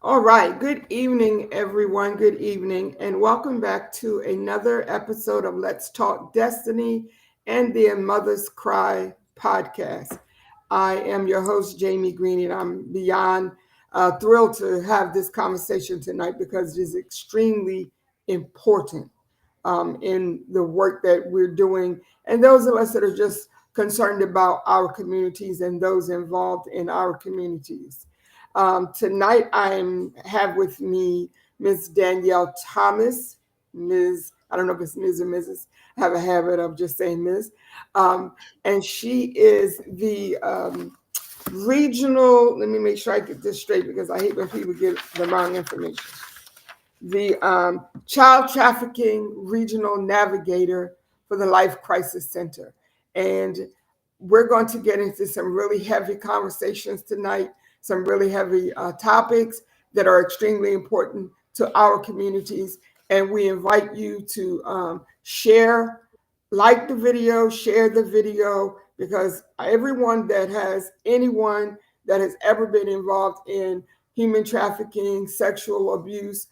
All right. Good evening, everyone. Good evening, and welcome back to another episode of Let's Talk Destiny and the Mother's Cry podcast. I am your host, Jamie Green, and I'm beyond thrilled to have this conversation tonight because it is extremely important in the work that we're doing, and those of us that are just concerned about our communities and those involved in our communities. Tonight, have with me Miss Danielle Thomas. I don't know if it's Ms. or Mrs. I have a habit of just saying Ms. And she is the regional, let me make sure I get this straight because I hate when people get the wrong information. The Child Trafficking Regional Navigator for the Life Crisis Center. And we're going to get into some really heavy conversations tonight, some really heavy topics that are extremely important to our communities. And we invite you to share, like the video, share the video, because anyone that has ever been involved in human trafficking, sexual abuse,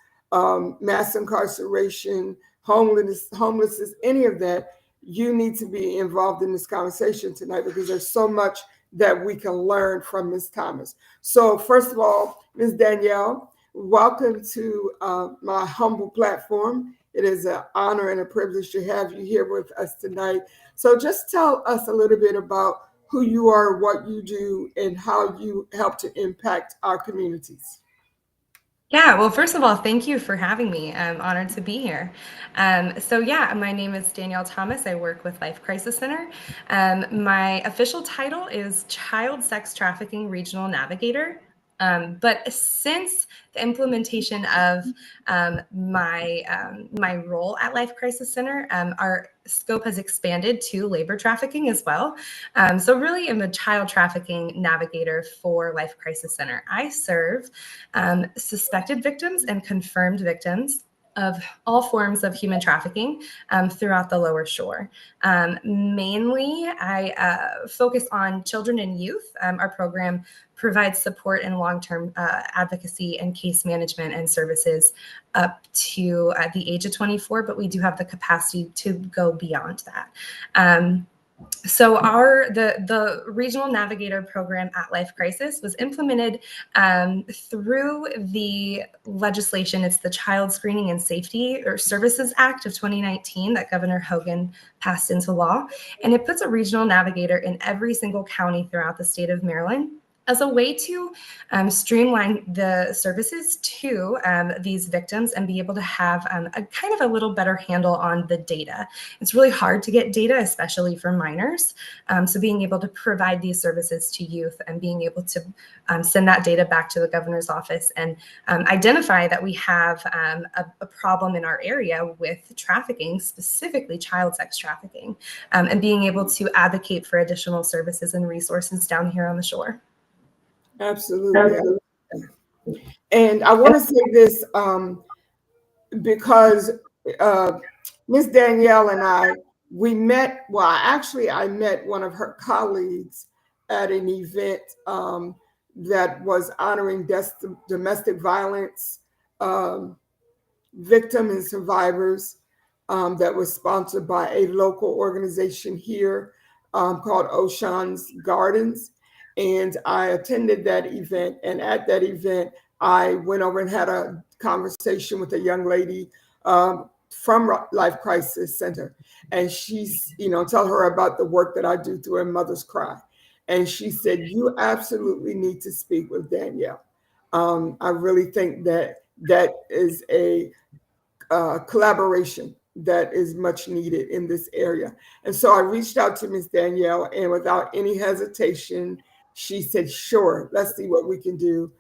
mass incarceration, homelessness, any of that, you need to be involved in this conversation tonight because there's so much that we can learn from Ms. Thomas. So first of all, Ms. Danielle, welcome to my humble platform. It is an honor and a privilege to have you here with us tonight. So just tell us a little bit about who you are, what you do, and how you help to impact our communities. Yeah, well, first of all, thank you for having me. I'm honored to be here. My name is Danielle Thomas. I work with Life Crisis Center. My official title is Child Sex Trafficking Regional Navigator. But since the implementation of my role at Life Crisis Center, our scope has expanded to labor trafficking as well. So really, I'm a child trafficking navigator for Life Crisis Center. I serve suspected victims and confirmed victims of all forms of human trafficking throughout the Lower Shore. Mainly, I focus on children and youth. Our program provides support and long-term advocacy and case management and services up to the age of 24, but we do have the capacity to go beyond that. So the regional navigator program at Life Crisis was implemented through the legislation. It's the Child Screening and Safety or Services Act of 2019 that Governor Hogan passed into law, and it puts a regional navigator in every single county throughout the state of Maryland as a way to streamline the services to these victims and be able to have a kind of a little better handle on the data. It's really hard to get data, especially for minors. So being able to provide these services to youth and being able to send that data back to the governor's office and identify that we have a problem in our area with trafficking, specifically child sex trafficking, and being able to advocate for additional services and resources down here on the shore. Absolutely. And I want to say this because Miss Danielle and we met, I met one of her colleagues at an event that was honoring domestic violence victims and survivors that was sponsored by a local organization here called Ocean's Gardens. And I attended that event. And at that event, I went over and had a conversation with a young lady from Life Crisis Center. And she's, tell her about the work that I do through A Mother's Cry. And she said, you absolutely need to speak with Danielle. I really think that is a collaboration that is much needed in this area. And so I reached out to Ms. Danielle, and without any hesitation, she said, sure, let's see what we can do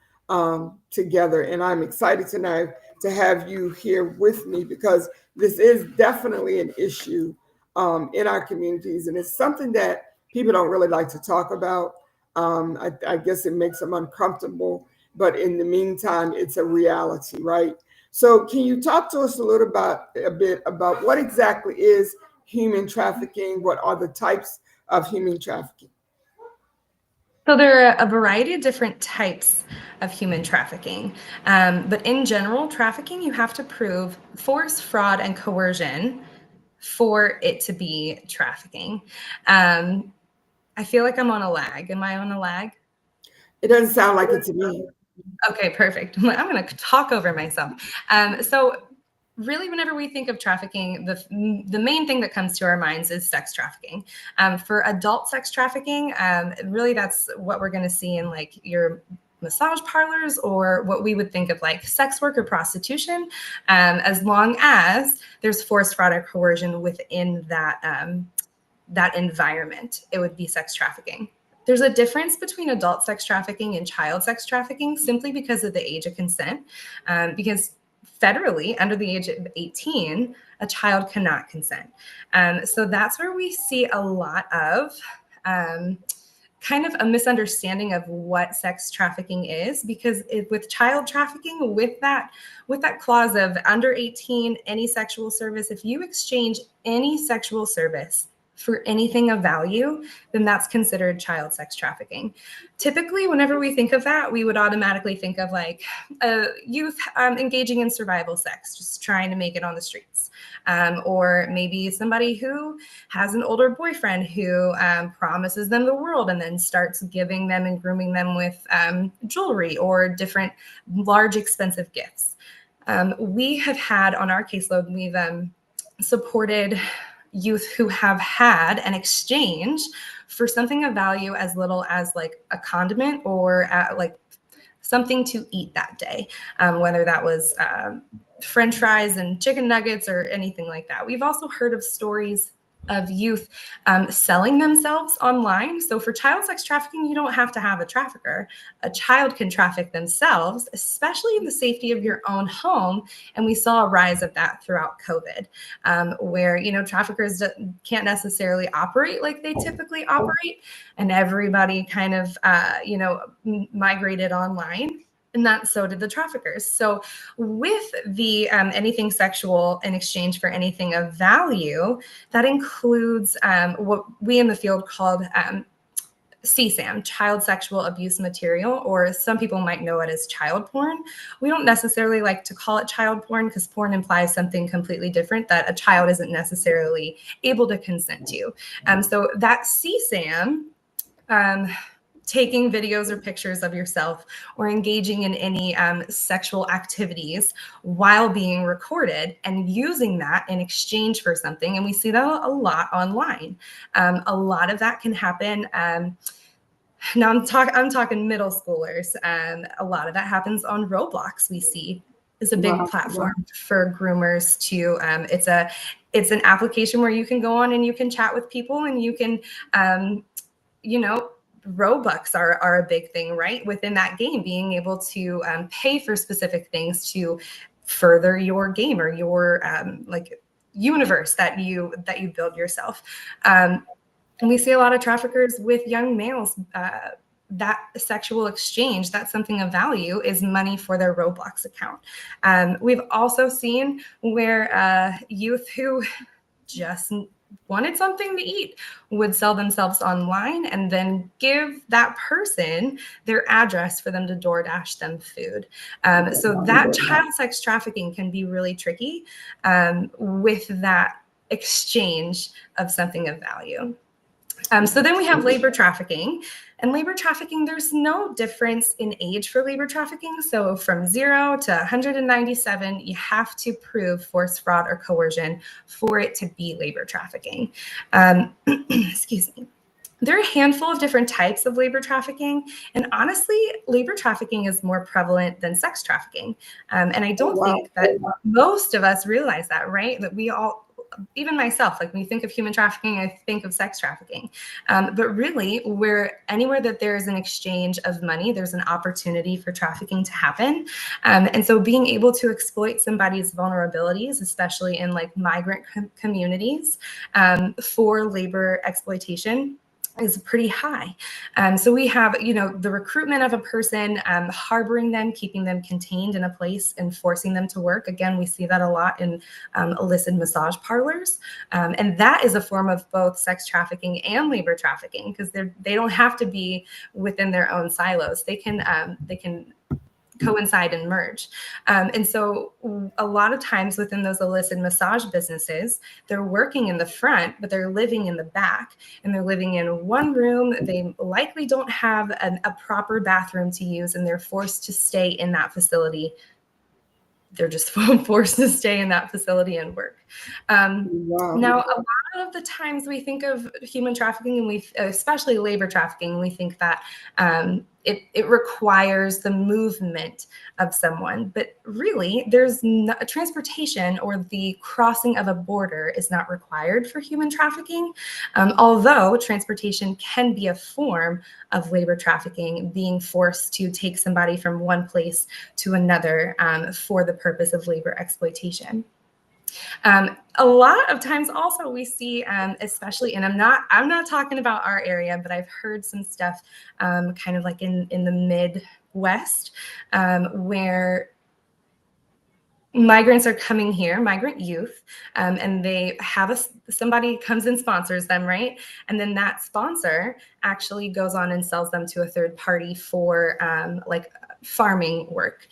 together. And I'm excited tonight to have you here with me because this is definitely an issue in our communities. And it's something that people don't really like to talk about. I guess it makes them uncomfortable. But in the meantime, it's a reality, right? So can you talk to us a bit about what exactly is human trafficking? What are the types of human trafficking? So there are a variety of different types of human trafficking. But in general, trafficking, you have to prove force, fraud, and coercion for it to be trafficking. I feel like I'm on a lag. Am I on a lag? It doesn't sound like it to me. Okay, perfect. I'm going to talk over myself. So really, whenever we think of trafficking, the main thing that comes to our minds is sex trafficking. For adult sex trafficking, really that's what we're going to see in like your massage parlors, or what we would think of like sex work or prostitution, as long as there's forced fraud or coercion within that environment, it would be sex trafficking. There's a difference between adult sex trafficking and child sex trafficking simply because of the age of consent. Because federally, under the age of 18, a child cannot consent. So that's where we see a lot of kind of a misunderstanding of what sex trafficking is, because with child trafficking, with that clause of under 18, any sexual service, if you exchange any sexual service for anything of value, then that's considered child sex trafficking. Typically, whenever we think of that, we would automatically think of like a youth engaging in survival sex, just trying to make it on the streets. Or maybe somebody who has an older boyfriend who promises them the world and then starts giving them and grooming them with jewelry or different large expensive gifts. We have had on our caseload, we've supported youth who have had an exchange for something of value as little as like a condiment or like something to eat that day, whether that was French fries and chicken nuggets or anything like that. We've also heard of stories of youth selling themselves online. So for child sex trafficking, you don't have to have a trafficker. A child can traffic themselves, especially in the safety of your own home. And we saw a rise of that throughout COVID, where, you know, traffickers can't necessarily operate like they typically operate. And everybody kind of, you know, migrated online. And that so did the traffickers. So with the anything sexual in exchange for anything of value, that includes what we in the field called CSAM, child sexual abuse material, or some people might know it as child porn. We don't necessarily like to call it child porn because porn implies something completely different that a child isn't necessarily able to consent to. So that CSAM, taking videos or pictures of yourself or engaging in any sexual activities while being recorded and using that in exchange for something. And we see that a lot online. A lot of that can happen. Now I'm talking middle schoolers. A lot of that happens on Roblox. We see is a big platform for groomers to. It's an application where you can go on and you can chat with people and you can, you know, Robux are a big thing, right? Within that game, being able to pay for specific things to further your game or your like universe that you build yourself. And we see a lot of traffickers with young males. That sexual exchange, that's something of value, is money for their Roblox account. We've also seen where youth who just wanted something to eat would sell themselves online and then give that person their address for them to DoorDash them food. So that child sex trafficking can be really tricky with that exchange of something of value. So then we have labor trafficking. And labor trafficking, there's no difference in age for labor trafficking. So from 0 to 197, you have to prove force, fraud, or coercion for it to be labor trafficking. Excuse me. There are a handful of different types of labor trafficking. And honestly, labor trafficking is more prevalent than sex trafficking. And I don't think that most of us realize that, right? That we all, even myself, like when you think of human trafficking, I think of sex trafficking. But really, anywhere that there is an exchange of money, there's an opportunity for trafficking to happen. And so being able to exploit somebody's vulnerabilities, especially in like migrant communities, for labor exploitation, is pretty high. So we have, the recruitment of a person, harboring them, keeping them contained in a place and forcing them to work. Again, we see that a lot in illicit massage parlors. And that is a form of both sex trafficking and labor trafficking, because they don't have to be within their own silos. They can coincide and merge. And so a lot of times within those illicit massage businesses, they're working in the front, but they're living in the back, and they're living in one room. They likely don't have a proper bathroom to use, and they're forced to stay in that facility. They're just forced to stay in that facility and work. Wow. Now, a lot of the times we think of human trafficking, and especially labor trafficking, we think that it requires the movement of someone, but really there's transportation or the crossing of a border is not required for human trafficking, although transportation can be a form of labor trafficking, being forced to take somebody from one place to another for the purpose of labor exploitation. A lot of times also we see, especially, and I'm not talking about our area, but I've heard some stuff kind of like in the Midwest, where migrants are coming here, migrant youth, and they have somebody comes and sponsors them, right? And then that sponsor actually goes on and sells them to a third party for like farming work,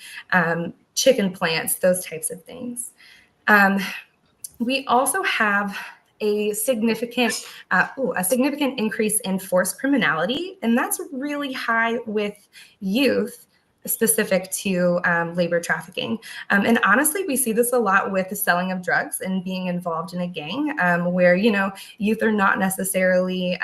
chicken plants, those types of things. We also have a significant increase in forced criminality, and that's really high with youth, specific to labor trafficking. And honestly, we see this a lot with the selling of drugs and being involved in a gang, where youth are not necessarily,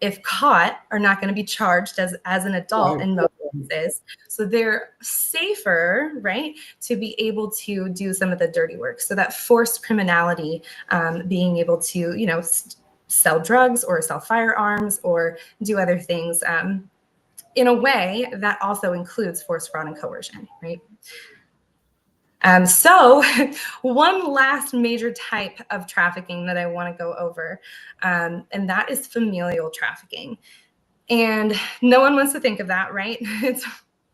if caught, are not going to be charged as an adult in most cases. So they're safer, right, to be able to do some of the dirty work. So that forced criminality, being able to, sell drugs or sell firearms or do other things in a way that also includes forced fraud and coercion, right? So one last major type of trafficking that I want to go over, and that is familial trafficking. And no one wants to think of that, right? It's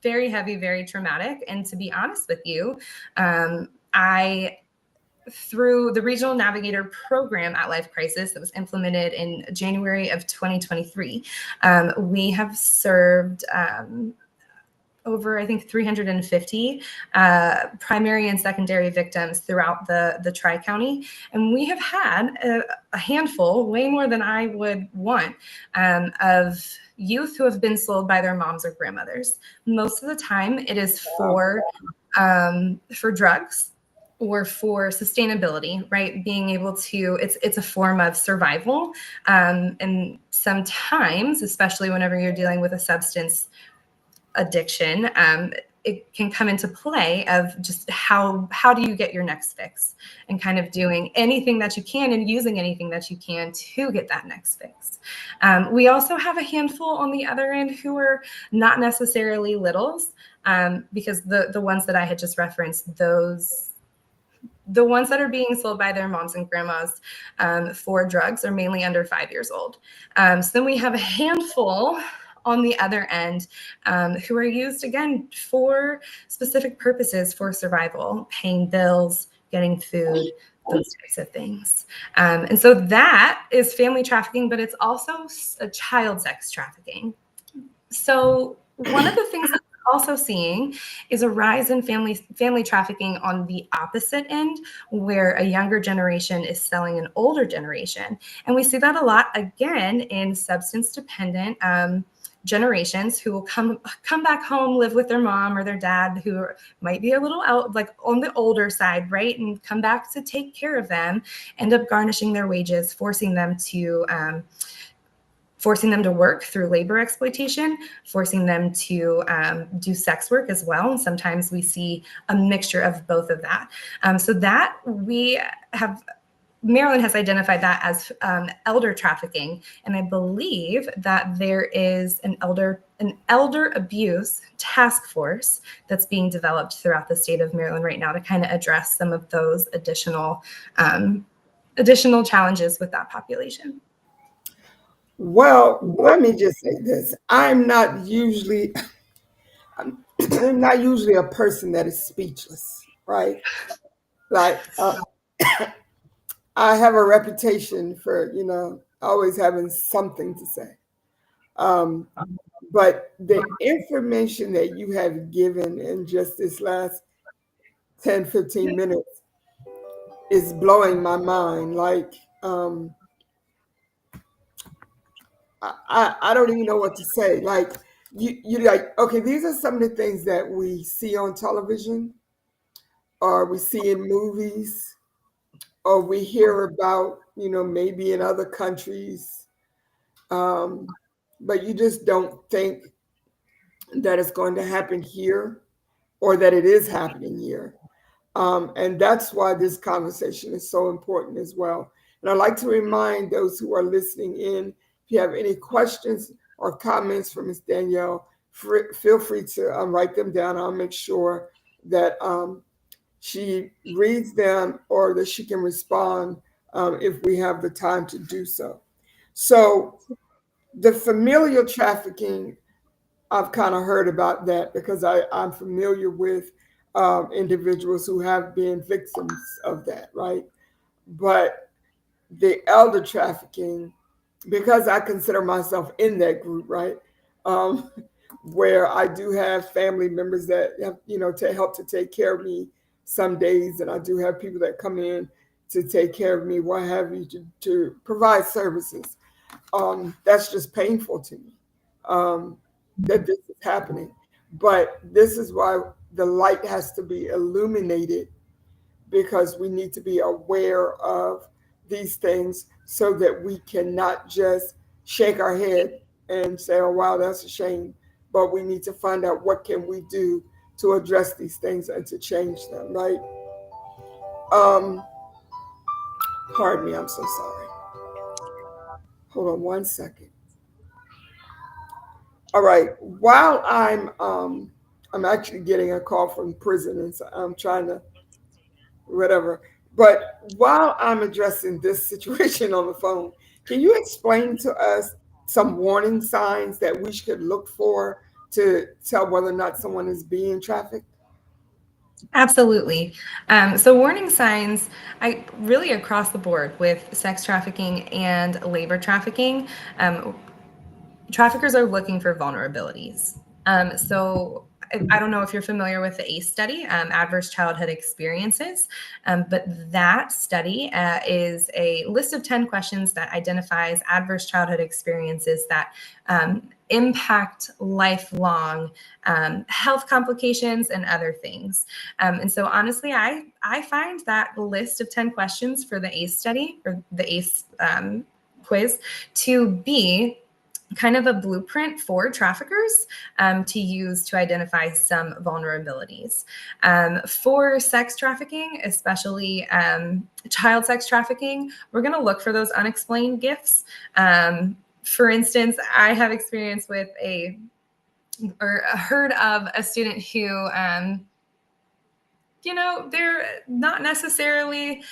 very heavy, very traumatic. And to be honest with you, through the Regional Navigator program at Life Crisis that was implemented in January of 2023, we have served over, I think, 350 primary and secondary victims throughout the Tri-County. And we have had a handful, way more than I would want, of youth who have been sold by their moms or grandmothers. Most of the time it is for drugs or for sustainability, right? Being able to, it's a form of survival. And sometimes, especially whenever you're dealing with a substance addiction, it can come into play of just how do you get your next fix, and kind of doing anything that you can and using anything that you can to get that next fix. We also have a handful on the other end who are not necessarily littles, because the ones that I had just referenced, the ones that are being sold by their moms and grandmas for drugs are mainly under 5 years old. So then we have a handful on the other end, who are used, again, for specific purposes, for survival, paying bills, getting food, those types of things. And so that is family trafficking, but it's also a child sex trafficking. So one of the things that we're also seeing is a rise in family trafficking on the opposite end, where a younger generation is selling an older generation. And we see that a lot, again, in substance dependent generations who will come back home, live with their mom or their dad, who might be a little out, like on the older side, right? And come back to take care of them, end up garnishing their wages, forcing them to work through labor exploitation, forcing them to do sex work as well. And sometimes we see a mixture of both of that. So that Maryland has identified that as elder trafficking, and I believe that there is an elder abuse task force that's being developed throughout the state of Maryland right now to kind of address some of those additional challenges with that population. Well, let me just say this. I'm not usually a person that is speechless, right? Like, I have a reputation for, always having something to say. Um, but the information that you have given in just this last 10, 15 minutes is blowing my mind. Like, um, I don't even know what to say. Like, you like, okay, these are some of the things that we see on television or we see in movies or we hear about, maybe in other countries. Um, but you just don't think that it's going to happen here or that it is happening here. And that's why this conversation is so important as well. And I'd like to remind those who are listening in, if you have any questions or comments for Ms. Danielle, feel free to write them down. I'll make sure that she reads them or that she can respond if we have the time to do so. So, the familial trafficking, I've kind of heard about that because I'm familiar with individuals who have been victims of that, right? But the elder trafficking, because I consider myself in that group, right? Um, where I do have family members that have, to help to take care of me some days, and I do have people that come in to take care of me, what have you, to provide services. That's just painful to me that this is happening. But this is why the light has to be illuminated because we need to be aware of these things so that we cannot just shake our head and say, oh, wow, that's a shame. But we need to find out what can we do to address these things and to change them, right? Um, Pardon me, I'm so sorry. Hold on one second. All right. While I'm actually getting a call from prison, and so I'm trying to whatever. But while I'm addressing this situation on the phone, can you explain to us some warning signs that we should look for to tell whether or not someone is being trafficked? Absolutely. So warning signs, I really across the board with sex trafficking and labor trafficking. Um, Traffickers are looking for vulnerabilities. So I don't know if you're familiar with the ACE study, Adverse Childhood Experiences, but that study is a list of 10 questions that identifies adverse childhood experiences that impact lifelong health complications and other things. And so honestly, I find that list of 10 questions for the ACE study or the ACE quiz to be kind of a blueprint for traffickers to use to identify some vulnerabilities. For sex trafficking, especially child sex trafficking, we're going to look for those unexplained gifts. For instance, I have experience with heard of a student who, they're not necessarily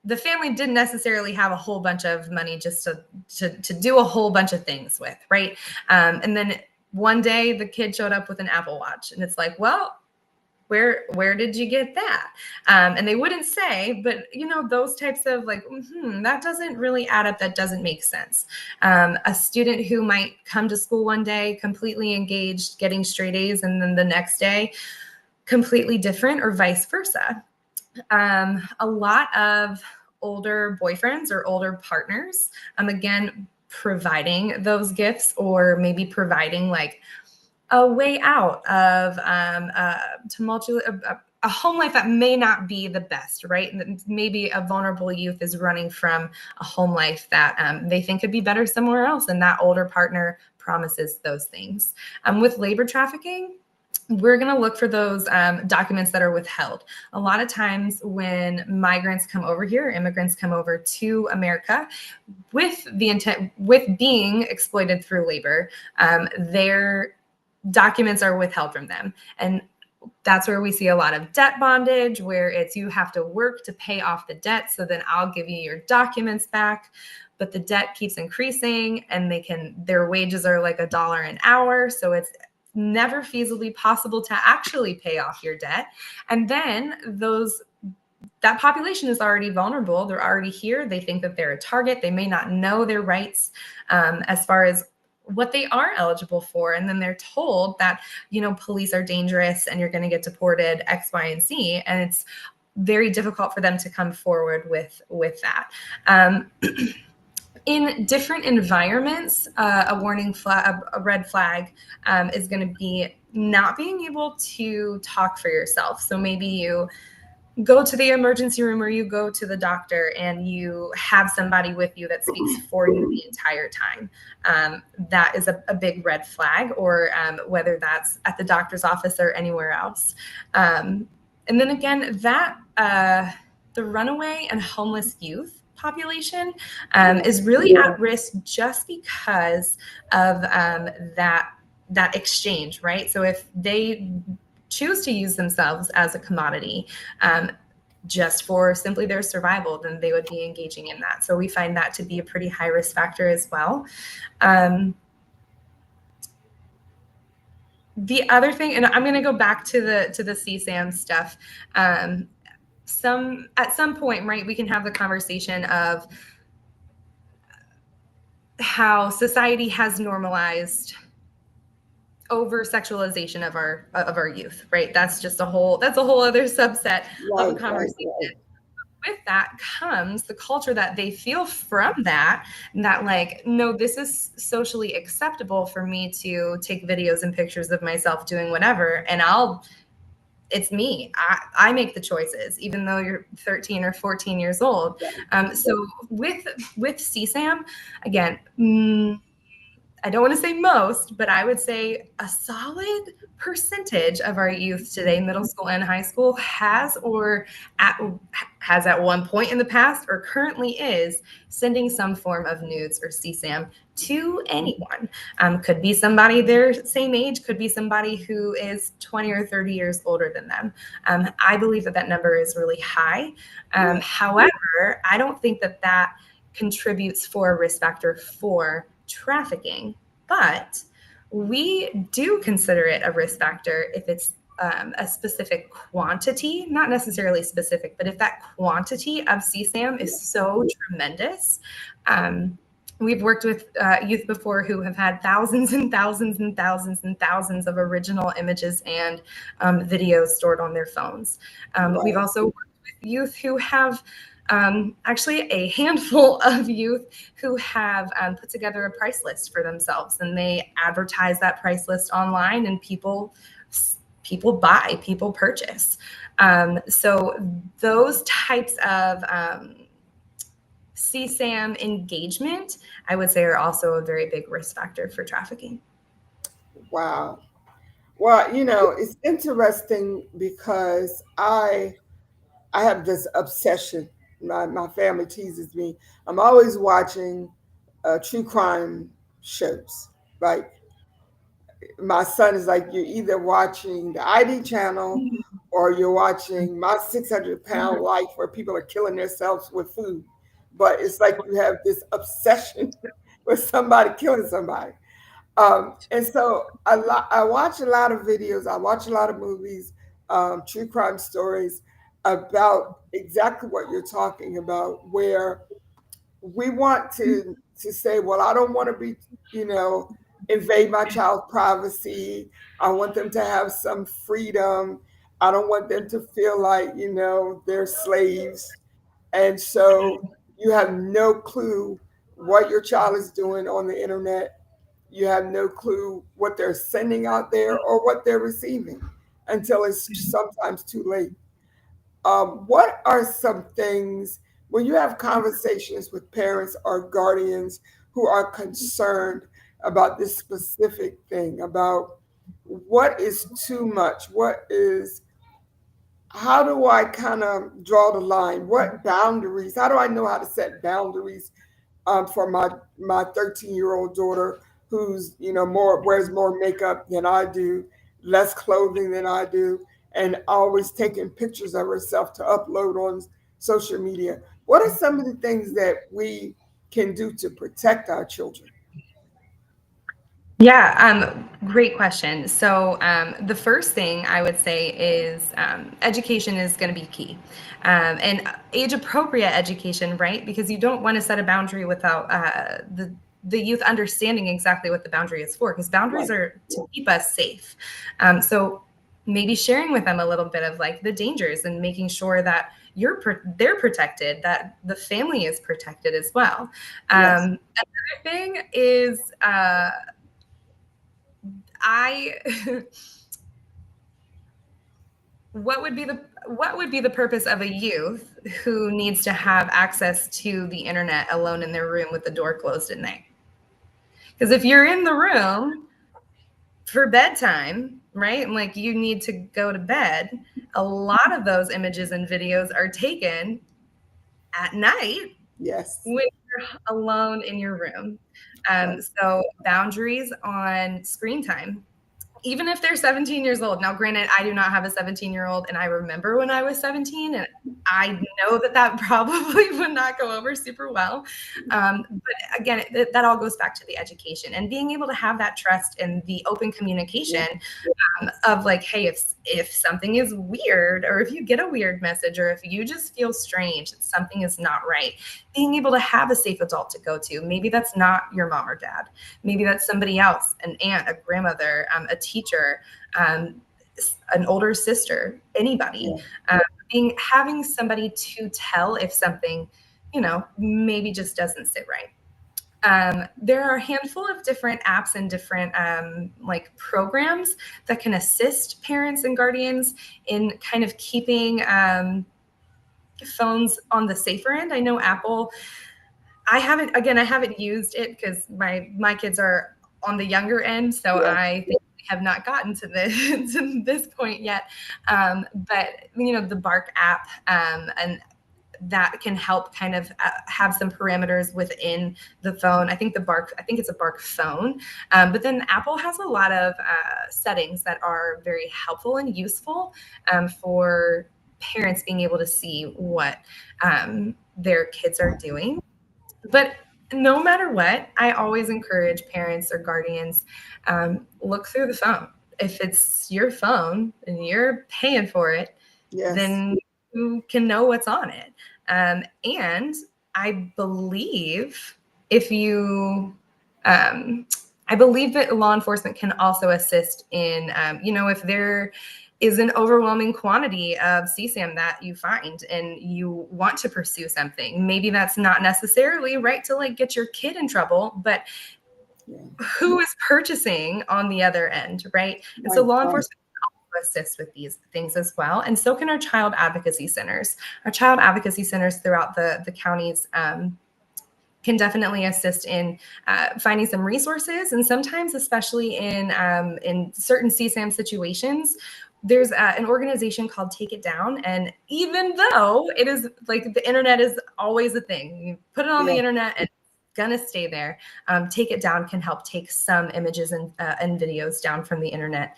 the family didn't necessarily have a whole bunch of money just to do a whole bunch of things with, right? And then one day the kid showed up with an Apple Watch, and it's like, well, where did you get that? And they wouldn't say, but those types of like, that doesn't really add up. That doesn't make sense. A student who might come to school one day completely engaged, getting straight A's, and then the next day completely different, or vice versa. A lot of older boyfriends or older partners, again, providing those gifts, or maybe providing like a way out of tumultuous, a home life that may not be the best, right? Maybe a vulnerable youth is running from a home life that they think could be better somewhere else, and that older partner promises those things. With labor trafficking, we're going to look for those documents that are withheld. A lot of times when migrants come over here, immigrants come over to America with the intent, with being exploited through labor, their documents are withheld from them. And That's where we see a lot of debt bondage, where it's you have to work to pay off the debt, so then I'll give you your documents back. But the debt keeps increasing, and their wages are like $1 an hour, so it's never feasibly possible to actually pay off your debt. And then that population is already vulnerable. They're already here. They think that they're a target. They may not know their rights as far as what they are eligible for. And then they're told that, police are dangerous and you're going to get deported, X, Y, and Z. And it's very difficult for them to come forward with that. In different environments, a red flag is going to be not being able to talk for yourself. So maybe you go to the emergency room or you go to the doctor and you have somebody with you that speaks for you the entire time. That is a big red flag, or whether that's at the doctor's office or anywhere else. And then again, the runaway and homeless youth population is really at risk just because of that exchange, right? So if they choose to use themselves as a commodity just for simply their survival, then they would be engaging in that. So we find that to be a pretty high risk factor as well. The other thing, and I'm going to go back to the CSAM stuff. At some point, right, we can have the conversation of how society has normalized over sexualization of our youth, right? That's a whole other subset of a conversation. Right. With that comes the culture that they feel from that like, no, this is socially acceptable for me to take videos and pictures of myself doing whatever, and it's me. I make the choices, even though you're 13 or 14 years old. So with CSAM, again, I don't want to say most, but I would say a solid percentage of our youth today, middle school and high school, has at one point in the past or currently is sending some form of nudes or CSAM to anyone. Could be somebody their same age, could be somebody who is 20 or 30 years older than them. I believe that number is really high. However, I don't think that contributes for a risk factor for trafficking, but we do consider it a risk factor if it's a specific quantity, not necessarily specific, but if that quantity of CSAM is so tremendous. We've worked with youth before who have had thousands and thousands and thousands and thousands of original images and videos stored on their phones. We've also worked with youth who have actually a handful of youth who have put together a price list for themselves, and they advertise that price list online, and people buy, people purchase. So those types of CSAM engagement, I would say, are also a very big risk factor for trafficking. Wow. Well, it's interesting because I have this obsession. My family teases me. I'm always watching true crime shows. Like, my son is like, you're either watching the ID channel or you're watching My 600-Pound Life, where people are killing themselves with food. But it's like you have this obsession with somebody killing somebody. And so I watch a lot of videos. I watch a lot of movies, true crime stories about exactly what you're talking about, where we want to say, well, I don't want to be, invade my child's privacy. I want them to have some freedom. I don't want them to feel like, they're slaves. And so you have no clue what your child is doing on the internet. You have no clue what they're sending out there or what they're receiving until it's sometimes too late. What are some things when you have conversations with parents or guardians who are concerned about this specific thing, about what is too much? How do I kind of draw the line? What boundaries? How do I know how to set boundaries for my 13-year-old daughter, who's wears more makeup than I do, less clothing than I do, and always taking pictures of herself to upload on social media. What are some of the things that we can do to protect our children? Yeah, great question. So the first thing I would say is education is going to be key, and age appropriate education, right? Because you don't want to set a boundary without the youth understanding exactly what the boundary is for. Because boundaries Right. are to keep us safe. So maybe sharing with them a little bit of like the dangers and making sure that they're protected, that the family is protected as well. Yes. Another thing is. I what would be the purpose of a youth who needs to have access to the internet alone in their room with the door closed at night? Because if you're in the room for bedtime, right, and like you need to go to bed, a lot of those images and videos are taken at night Yes. when you're alone in your room. Right. So boundaries on screen time, even if they're 17 years old. Now, granted, I do not have a 17-year-old, and I remember when I was 17, and I know that that probably would not go over super well. But again, that all goes back to the education and being able to have that trust and the open Yeah. communication of like, hey, if something is weird, or if you get a weird message, or if you just feel strange, that something is not right, being able to have a safe adult to go to. Maybe that's not your mom or dad. Maybe that's somebody else, an aunt, a grandmother, a teacher, um, an older sister, anybody. Yeah. Having somebody to tell if something, maybe just doesn't sit right. There are a handful of different apps and different like programs that can assist parents and guardians in kind of keeping phones on the safer end. I know Apple. I haven't used it because my kids are on the younger end, so Yeah. I think we have not gotten to this to this point yet. But the Bark app, and that can help kind of have some parameters within the phone. I think it's a Bark phone. But then Apple has a lot of settings that are very helpful and useful for parents being able to see what their kids are doing. But no matter what, I always encourage parents or guardians, look through the phone. If it's your phone and you're paying for it, Yes. then you can know what's on it. And I believe if you, I believe that law enforcement can also assist in, if there is an overwhelming quantity of CSAM that you find and you want to pursue something. Maybe that's not necessarily right to like get your kid in trouble, but Yeah. who is purchasing on the other end, right? And so Right. law Right. enforcement assist with these things as well. And so can our child advocacy centers. Our child advocacy centers throughout the counties can definitely assist in finding some resources. And sometimes, especially in certain CSAM situations, there's an organization called Take It Down. And even though it is like the internet is always a thing, you put it on the Yeah. internet and it's gonna stay there. Take It Down can help take some images and videos down from the internet.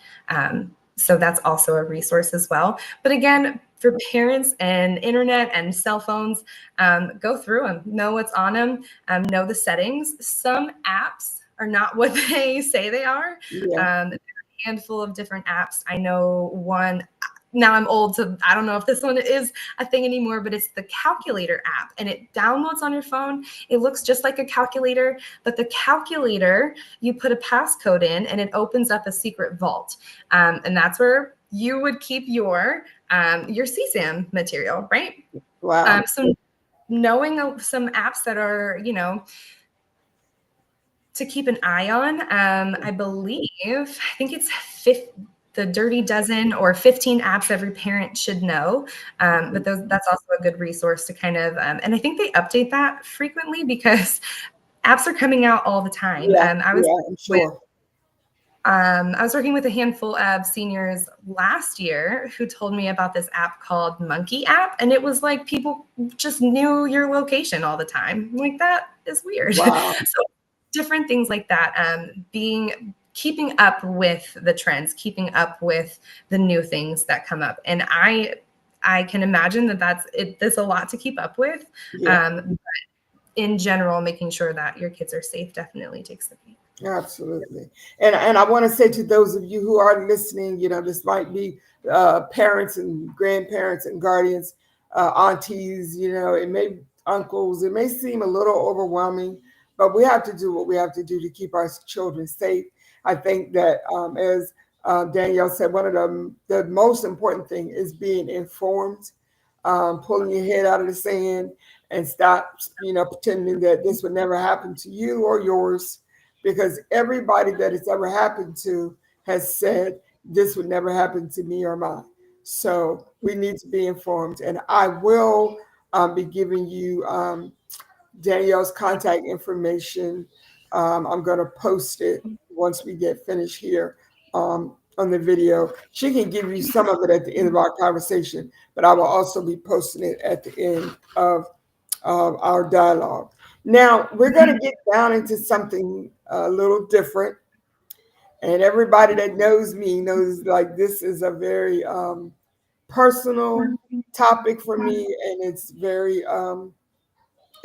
So that's also a resource as well. But again, for parents and internet and cell phones, go through them, know what's on them, know the settings. Some apps are not what they say they are. Yeah. There are a handful of different apps. I know one. Now I'm old, so I don't know if this one is a thing anymore, but it's the calculator app, and it downloads on your phone. It looks just like a calculator, but the calculator, you put a passcode in, and it opens up a secret vault, and that's where you would keep your CSAM material, right? Wow. So knowing some apps that are, to keep an eye on. I think it's the Dirty Dozen or 15 apps every parent should know. But that's also a good resource to kind of, and I think they update that frequently because apps are coming out all the time. Yeah. Yeah. I'm With sure. I was working with a handful of seniors last year who told me about this app called Monkey App, and it was like people just knew your location all the time. Like that is weird. Wow. So different things like that, keeping up with the trends, keeping up with the new things that come up. And I can imagine there's a lot to keep up with. Yeah. In general, making sure that your kids are safe definitely takes the cake. Absolutely. And I want to say to those of you who are listening, this might be parents and grandparents and guardians, aunties, it may uncles, it may seem a little overwhelming, but we have to do what we have to do to keep our children safe. I think that as Danielle said, one of the most important thing is being informed, pulling your head out of the sand and stop, pretending that this would never happen to you or yours, because everybody that it's ever happened to has said this would never happen to me or mine. So we need to be informed. And I will be giving you Danielle's contact information. I'm going to post it once we get finished here on the video. She can give you some of it at the end of our conversation, but I will also be posting it at the end of our dialogue. Now, we're going to get down into something a little different. And everybody that knows me knows like this is a very personal topic for me, and it's very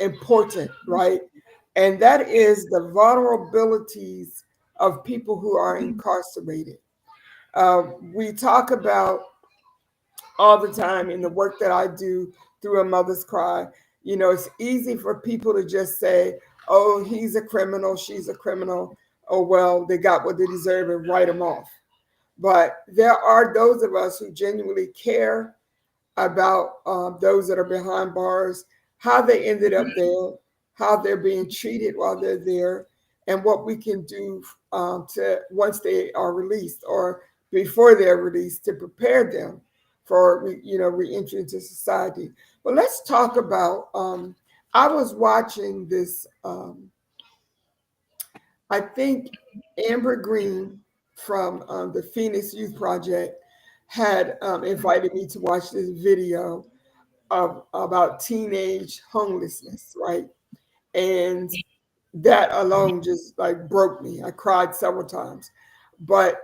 important, right? And that is the vulnerabilities of people who are incarcerated. We talk about all the time in the work that I do through A Mother's Cry. It's easy for people to just say, oh, he's a criminal, she's a criminal. Oh, well, they got what they deserve and write them off. But there are those of us who genuinely care about those that are behind bars, how they ended up there, how they're being treated while they're there, and what we can do to once they are released or before they're released to prepare them for reentry into society. But let's talk about. I was watching this. I think Amber Green from the Phoenix Youth Project had invited me to watch this video about teenage homelessness, right? And that alone just like broke me. I cried several times. But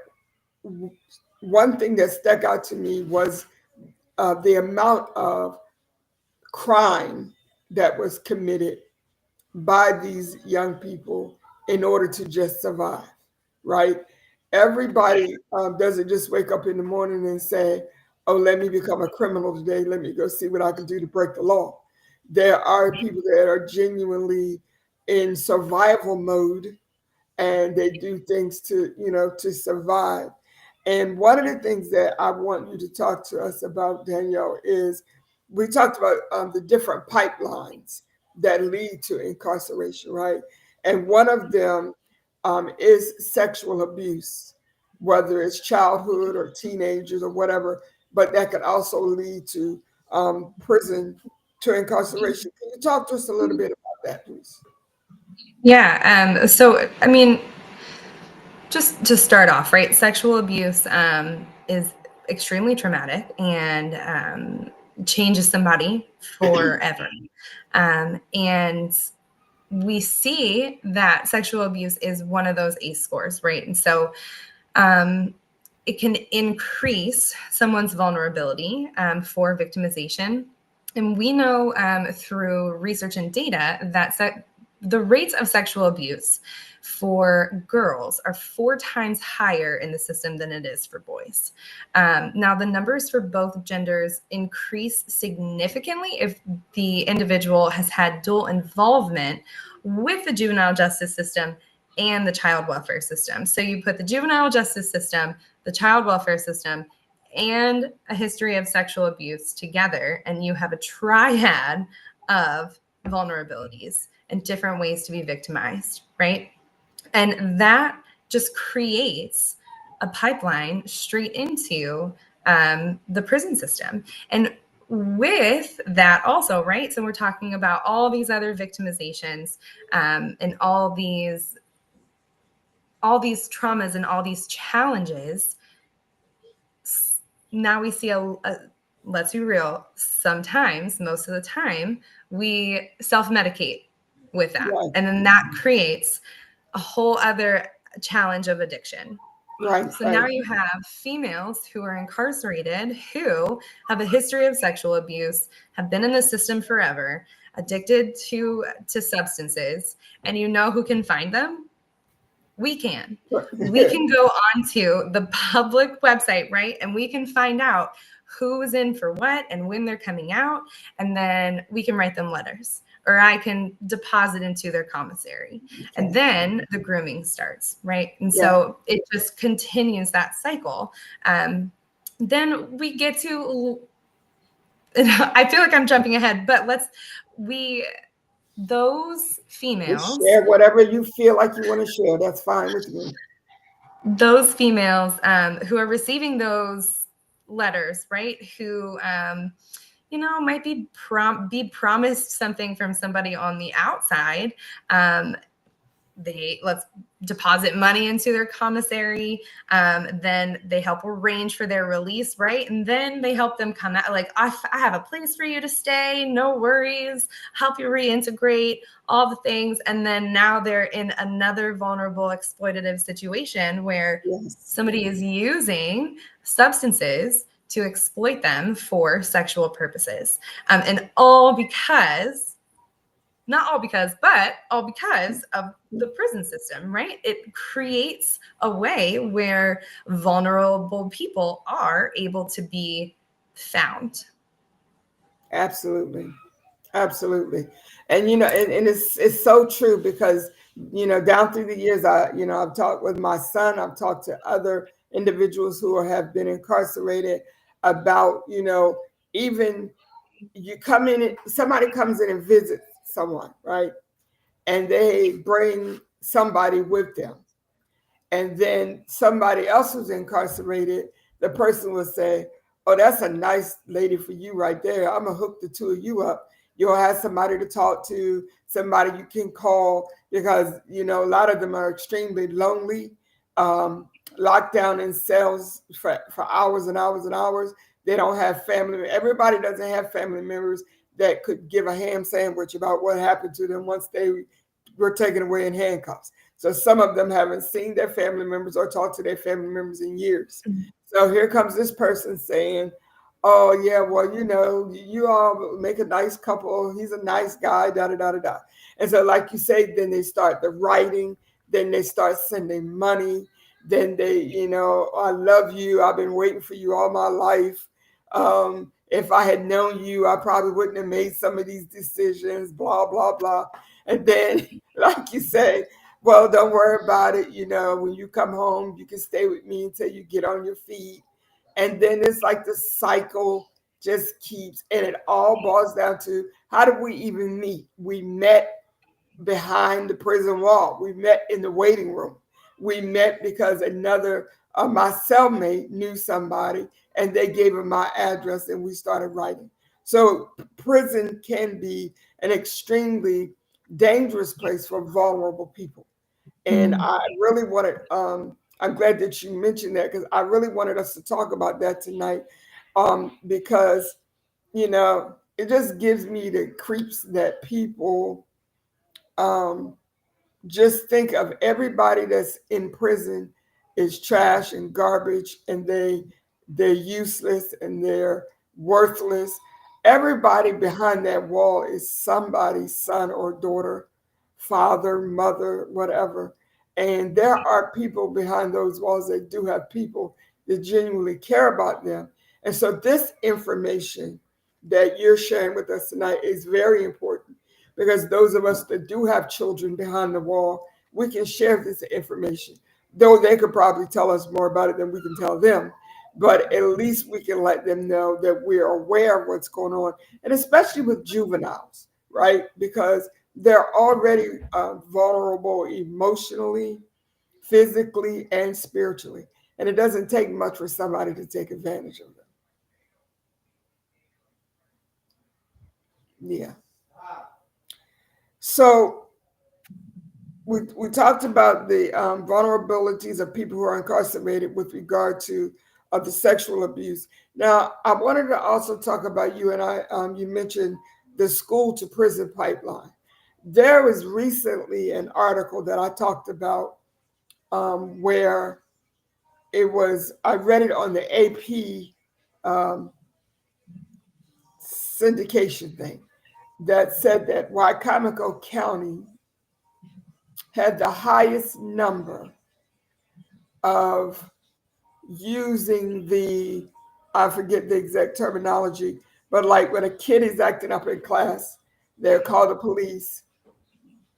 one thing that stuck out to me was the amount of crime that was committed by these young people in order to just survive, right? Everybody doesn't just wake up in the morning and say, oh, let me become a criminal today. Let me go see what I can do to break the law. There are people that are genuinely in survival mode, and they do things to survive. And one of the things that I want you to talk to us about, Danielle, is we talked about the different pipelines that lead to incarceration, right? And one of them is sexual abuse, whether it's childhood or teenagers or whatever, but that could also lead to prison to incarceration. Can you talk to us a little bit about that, please? Yeah. So, I mean, just to start off, right? Sexual abuse is extremely traumatic and changes somebody forever. And we see that sexual abuse is one of those ACE scores, right? And so it can increase someone's vulnerability for victimization. And we know through research and data that the rates of sexual abuse for girls are 4 times higher in the system than it is for boys. Now, the numbers for both genders increase significantly if the individual has had dual involvement with the juvenile justice system and the child welfare system. So you put the juvenile justice system, the child welfare system, and a history of sexual abuse together, and you have a triad of vulnerabilities and different ways to be victimized, right? And that just creates a pipeline straight into the prison system. And with that also, right? So we're talking about all these other victimizations and all these traumas and all these challenges. Now we see let's be real, sometimes, most of the time, we self-medicate with that. Right. And then that creates a whole other challenge of addiction. Right, So now right. you have females who are incarcerated who have a history of sexual abuse, have been in the system forever, addicted to substances, and you know who can find them? We can. We can go onto the public website, right? And we can find out who's in for what and when they're coming out. And then we can write them letters, or I can deposit into their commissary. And Okay. then the grooming starts, right? And Yeah. so it just continues that cycle. Then we get to, I feel like I'm jumping ahead, but those Just females share whatever you feel like you want to share. That's fine with me. those females who are receiving those letters, right? Who, might be promised something from somebody on the outside. Let's deposit money into their commissary. Then they help arrange for their release, right? And then they help them come out like, I have a place for you to stay, no worries, help you reintegrate, all the things. And then now they're in another vulnerable, exploitative situation where Yes. somebody is using substances to exploit them for sexual purposes. And all because not all because, but all because of the prison system, right? It creates a way where vulnerable people are able to be found. Absolutely. Absolutely. And and it's so true because down through the years I've talked with my son, I've talked to other individuals who have been incarcerated about, even you come in, somebody comes in and visits someone, right? And they bring somebody with them. And then somebody else who's incarcerated, the person will say, "Oh, that's a nice lady for you right there. I'm gonna hook the two of you up. You'll have somebody to talk to, somebody you can call because a lot of them are extremely lonely, locked down in cells for hours and hours and hours. They don't have family. Everybody doesn't have family members that could give a ham sandwich about what happened to them once they were taken away in handcuffs. So some of them haven't seen their family members or talked to their family members in years. So here comes this person saying, "Oh yeah, well you all make a nice couple. He's a nice guy." Da da da da da. And so, like you say, then they start the writing. Then they start sending money. Then they, "I love you. I've been waiting for you all my life. If I had known you, I probably wouldn't have made some of these decisions." Blah blah blah. And then, like you say, "Well, don't worry about it. When you come home, you can stay with me until you get on your feet." And then it's like the cycle just keeps, and it all boils down to how did we even meet? We met behind the prison wall. We met in the waiting room. We met because my cellmate knew somebody and they gave him my address and we started writing. So prison can be an extremely dangerous place for vulnerable people. And I really wanted, I'm glad that you mentioned that because I really wanted us to talk about that tonight, because, it just gives me the creeps that people um, just think of everybody that's in prison is trash and garbage and they're useless and they're worthless. Everybody behind that wall is somebody's son or daughter, father, mother, whatever. And there are people behind those walls that do have people that genuinely care about them. And so this information that you're sharing with us tonight is very important because those of us that do have children behind the wall, we can share this information. Though they could probably tell us more about it than we can tell them, but at least we can let them know that we're aware of what's going on, and especially with juveniles, right? Because they're already vulnerable emotionally, physically, and spiritually, and it doesn't take much for somebody to take advantage of them. Yeah. So we talked about the vulnerabilities of people who are incarcerated with regard to the sexual abuse. Now, I wanted to also talk about you and I. You mentioned the school to prison pipeline. There was recently an article that I talked about where I read it on the AP um, syndication thing that said that Wycomico County had the highest number of using I forget the exact terminology, but like when a kid is acting up in class, they'll call the police,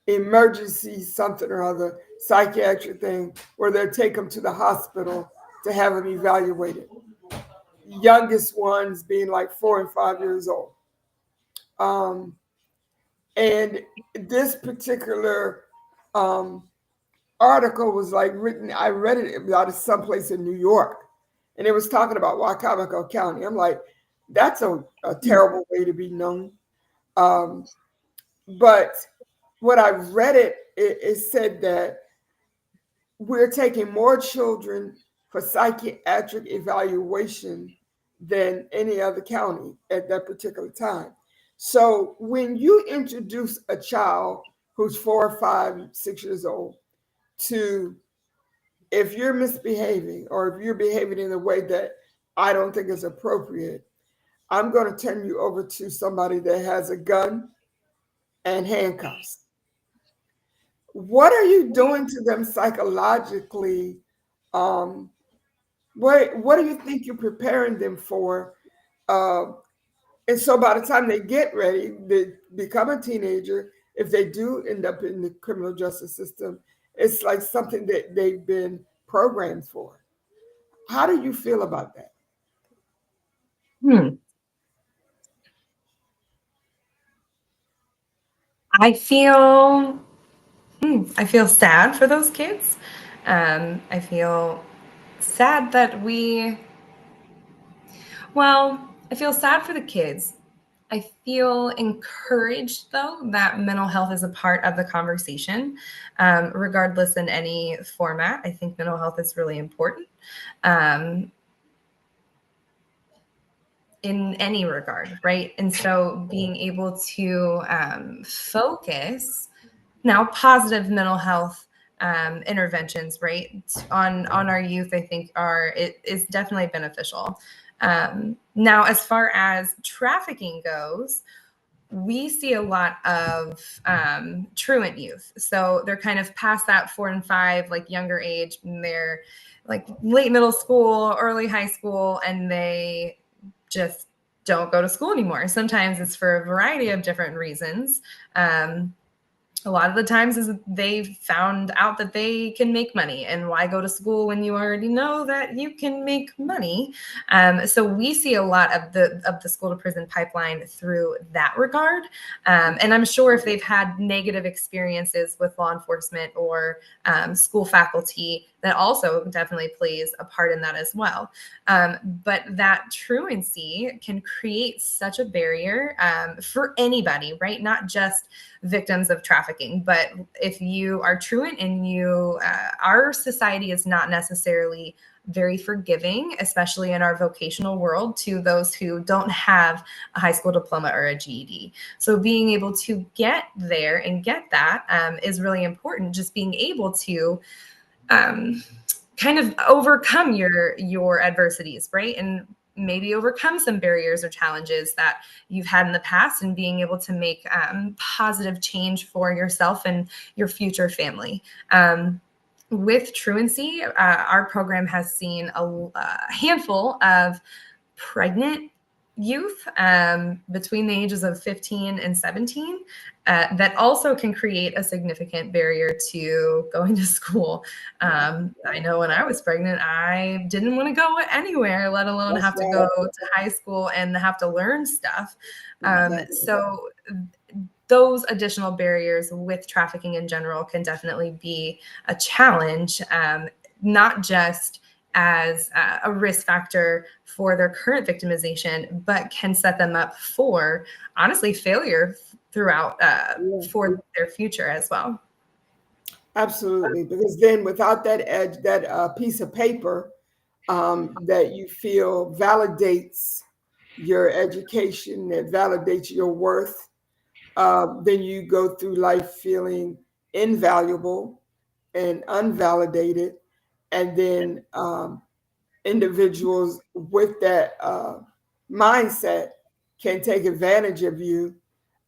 emergency something or other, psychiatric thing, where they'll take them to the hospital to have them evaluated. Youngest ones being like 4 and 5 years old. Um, and this particular um, article was like written, I read it out of someplace in New York, and it was talking about Wycomico County. I'm like, that's a terrible way to be known. Um, but when I read it said that we're taking more children for psychiatric evaluation than any other county at that particular time. So when you introduce a child who's 4, 5, 6 years old to, if you're misbehaving or if you're behaving in a way that I don't think is appropriate, I'm going to turn you over to somebody that has a gun and handcuffs. What are you doing to them psychologically? Um, what do you think you're preparing them for? Uh, and so by the time they get ready, they become a teenager. If they do end up in the criminal justice system, it's like something that they've been programmed for. How do you feel about that? Hmm. I feel I feel sad for those kids. I feel sad that I feel sad for the kids. I feel encouraged, though, that mental health is a part of the conversation, regardless in any format. I think mental health is really important um, in any regard, right? And so being able to focus now positive mental health interventions, right, on our youth, I think it is definitely beneficial. Now, as far as trafficking goes, we see a lot of truant youth. So they're kind of past that 4 and 5, like younger age, and they're like late middle school, early high school, and they just don't go to school anymore. Sometimes it's for a variety of different reasons. A lot of the times is they found out that they can make money, and why go to school when you already know that you can make money. So we see a lot of the school to prison pipeline through that regard. And I'm sure if they've had negative experiences with law enforcement or school faculty, that also definitely plays a part in that as well. But that truancy can create such a barrier for anybody, right? Not just victims of trafficking, but if you are truant and our society is not necessarily very forgiving, especially in our vocational world, to those who don't have a high school diploma or a GED. So being able to get there and get that is really important. Just being able to kind of overcome your adversities, right? And maybe overcome some barriers or challenges that you've had in the past, and being able to make positive change for yourself and your future family. With truancy, our program has seen a handful of pregnant youth between the ages of 15 and 17 that also can create a significant barrier to going to school. I know when I was pregnant, I didn't want to go anywhere, let alone That's have to go to high school and have to learn stuff. exactly. So those additional barriers with trafficking in general can definitely be a challenge, not just as a risk factor for their current victimization, but can set them up for, honestly, failure throughout Yeah, for their future as well. absolutely. Because then without that edge, that piece of paper that you feel validates your education, that validates your worth, then you go through life feeling invaluable and unvalidated, and then individuals with that mindset can take advantage of you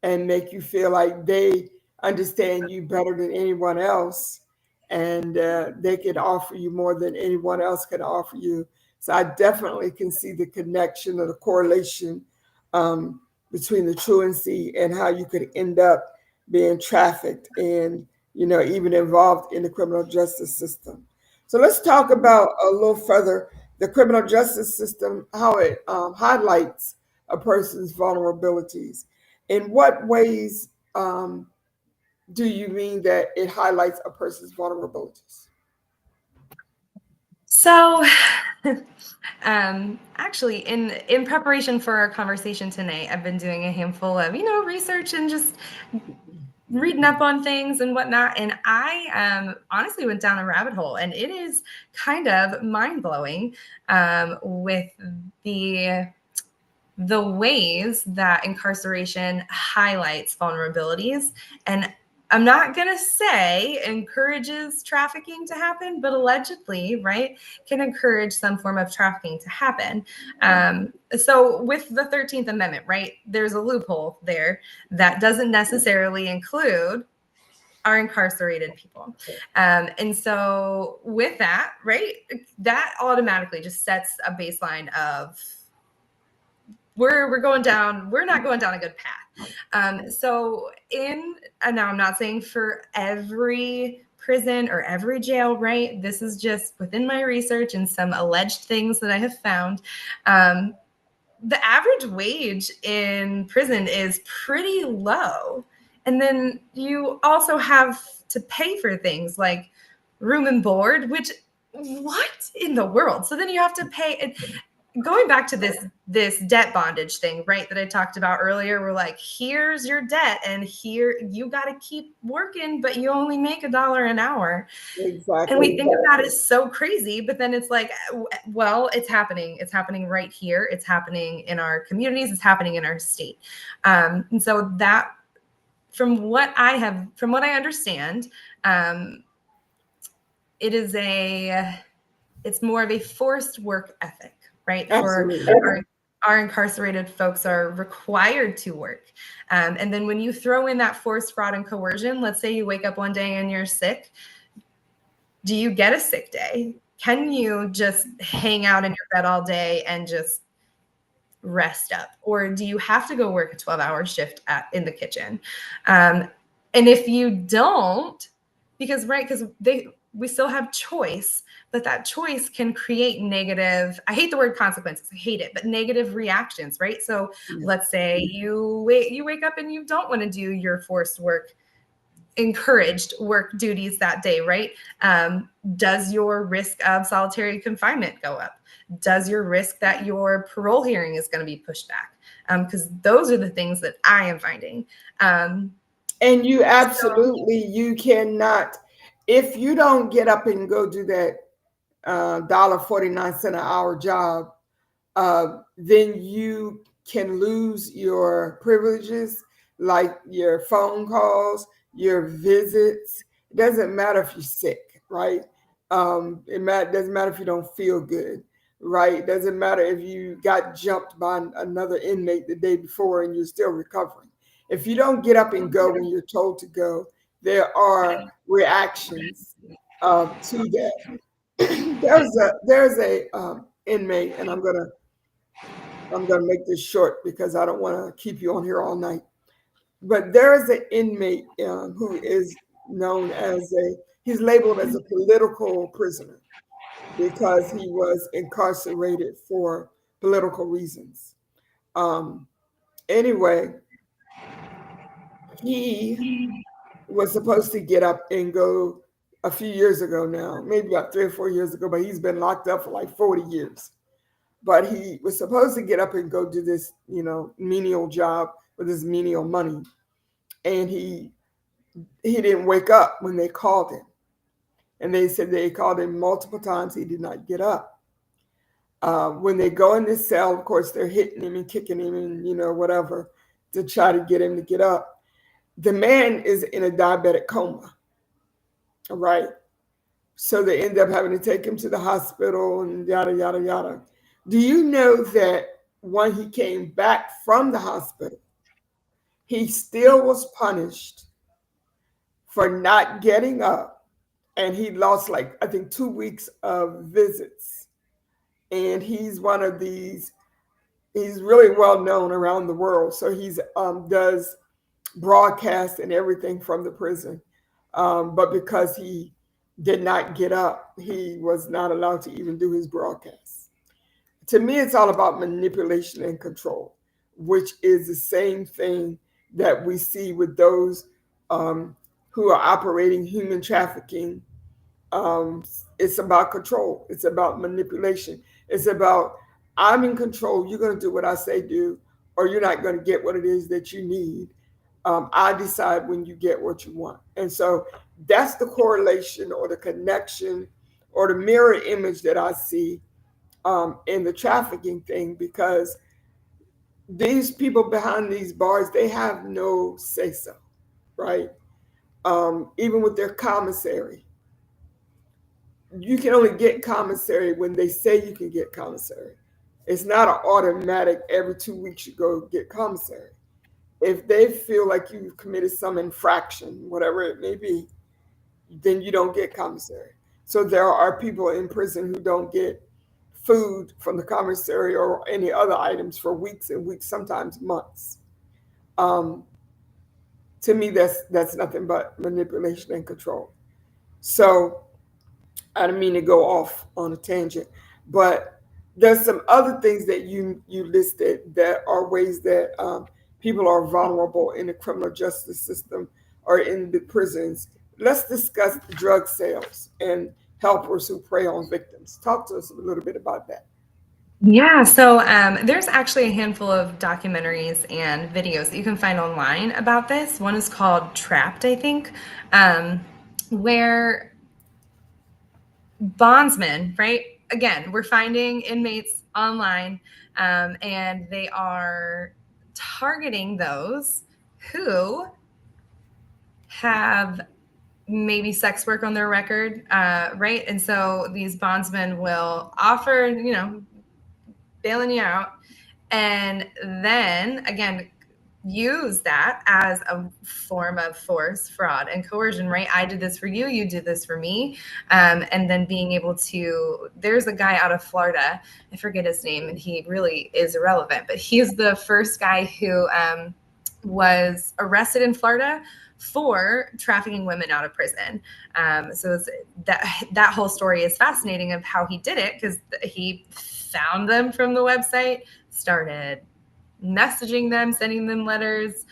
and make you feel like they understand you better than anyone else, and they can offer you more than anyone else can offer you. So I definitely can see the connection or the correlation um, between the truancy and how you could end up being trafficked and even involved in the criminal justice system. So let's talk about a little further the criminal justice system, how it highlights a person's vulnerabilities. In what ways do you mean that it highlights a person's vulnerabilities? So, actually, in preparation for our conversation tonight, I've been doing a handful of research and just reading up on things and whatnot, and I honestly went down a rabbit hole, and it is kind of mind blowing with the ways that incarceration highlights vulnerabilities. And I'm not going to say encourages trafficking to happen, but allegedly, right, can encourage some form of trafficking to happen. So with the 13th Amendment, right, there's a loophole there that doesn't necessarily include our incarcerated people. And so with that, right, that automatically just sets a baseline of we're going down, we're not going down a good path. So now I'm not saying for every prison or every jail, right? This is just within my research and some alleged things that I have found. The average wage in prison is pretty low. And then you also have to pay for things like room and board, which what in the world? So then you have to pay. Going back to this debt bondage thing, right, that I talked about earlier, we're like, here's your debt, and here you got to keep working, but you only make $1 an hour. Exactly. And we think of that as so crazy, but then it's like, well, it's happening. It's happening right here. It's happening in our communities. It's happening in our state. And so that, from what I understand, it's more of a forced work ethic, right? Absolutely. For our incarcerated folks are required to work. And then when you throw in that forced fraud and coercion, let's say you wake up one day and you're sick. Do you get a sick day? Can you just hang out in your bed all day and just rest up? Or do you have to go work a 12-hour shift in the kitchen? And if you don't, because we still have choice, but that choice can create negative, I hate the word consequences, I hate it, but negative reactions, right? So let's say you wake up and you don't want to do your forced encouraged work duties that day, right? Does your risk of solitary confinement go up? Does your risk that your parole hearing is going to be pushed back? Because those are the things that I am finding. And you absolutely, you cannot, if you don't get up and go do that $1.49 an hour job, then you can lose your privileges, like your phone calls, your visits. It doesn't matter if you're sick, right? Doesn't matter if you don't feel good, right? It doesn't matter if you got jumped by another inmate the day before and you're still recovering. If you don't get up and go when you're told to go, there are reactions to that. there's a inmate, and I'm gonna make this short because I don't want to keep you on here all night. But there is an inmate who is known as he's labeled as a political prisoner because he was incarcerated for political reasons. Um, anyway, he was supposed to get up and go a few years ago now, maybe about 3 or 4 years ago, but he's been locked up for like 40 years. But he was supposed to get up and go do this, menial job with his menial money. And he didn't wake up when they called him. And they said they called him multiple times. He did not get up. When they go in this cell, of course, they're hitting him and kicking him and, whatever to try to get him to get up. The man is in a diabetic coma, right? So they end up having to take him to the hospital and yada, yada, yada. Do you know that when he came back from the hospital, he still was punished for not getting up? And he lost, like, I think 2 weeks of visits. And he's one of these, he's really well known around the world. So he's does broadcast and everything from the prison. But because he did not get up, he was not allowed to even do his broadcast. To me, it's all about manipulation and control, which is the same thing that we see with those um, who are operating human trafficking. um, it's about control. It's about manipulation. It's about, I'm in control. You're going to do what I say do, or you're not going to get what it is that you need. I decide when you get what you want. And so that's the correlation or the connection or the mirror image that I see in the trafficking thing, because these people behind these bars, they have no say so, right? Even with their commissary, you can only get commissary when they say you can get commissary. It's not an automatic every 2 weeks you go get commissary. If they feel like you've committed some infraction, whatever it may be, then you don't get commissary. So there are people in prison who don't get food from the commissary or any other items for weeks and weeks, sometimes months. Um, to me, that's nothing but manipulation and control. So I don't mean to go off on a tangent, but there's some other things that you listed that are ways that people are vulnerable in the criminal justice system or in the prisons. Let's discuss drug sales and helpers who prey on victims. Talk to us a little bit about that. Yeah, so there's actually a handful of documentaries and videos that you can find online about this. One is called Trapped, I think, where bondsmen, right? Again, we're finding inmates online, and they are targeting those who have maybe sex work on their record, right? And so these bondsmen will offer, bailing you out, and then again use that as a form of force, fraud, and coercion, right? I did this for you, you did this for me. And then being able to, there's a guy out of Florida, I forget his name, and he really is irrelevant, but he's the first guy who was arrested in Florida for trafficking women out of prison. So that whole story is fascinating of how he did it, because he found them from the website, started messaging them, sending them letters,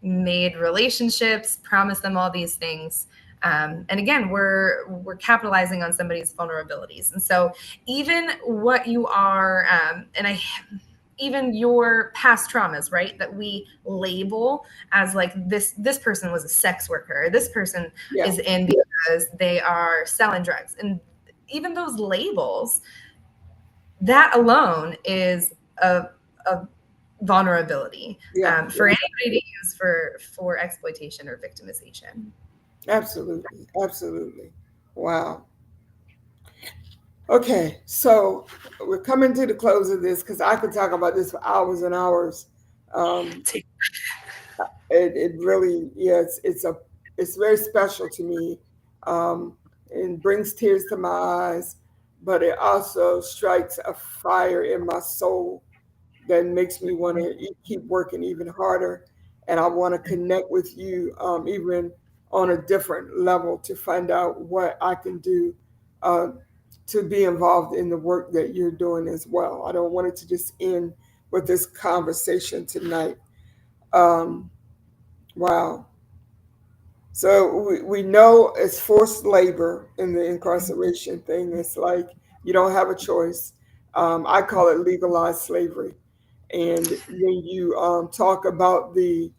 made relationships, promised them all these things. And again, we're capitalizing on somebody's vulnerabilities. And so even what you are, even your past traumas, right, that we label as like this person was a sex worker, this person Yeah, is in because they are selling drugs, and even those labels, that alone is a vulnerability, yeah, for yeah, anybody to use for exploitation or victimization. absolutely, absolutely. Wow. Okay, so we're coming to the close of this because I could talk about this for hours and hours. Um, it really, yeah, it's very special to me, um, and brings tears to my eyes, but it also strikes a fire in my soul that makes me want to keep working even harder. And I want to connect with you, even on a different level, to find out what I can do uh, to be involved in the work that you're doing as well. I don't want it to just end with this conversation tonight. Um, wow. So we know it's forced labor in the incarceration thing. It's like you don't have a choice. I call it legalized slavery. And when you talk about the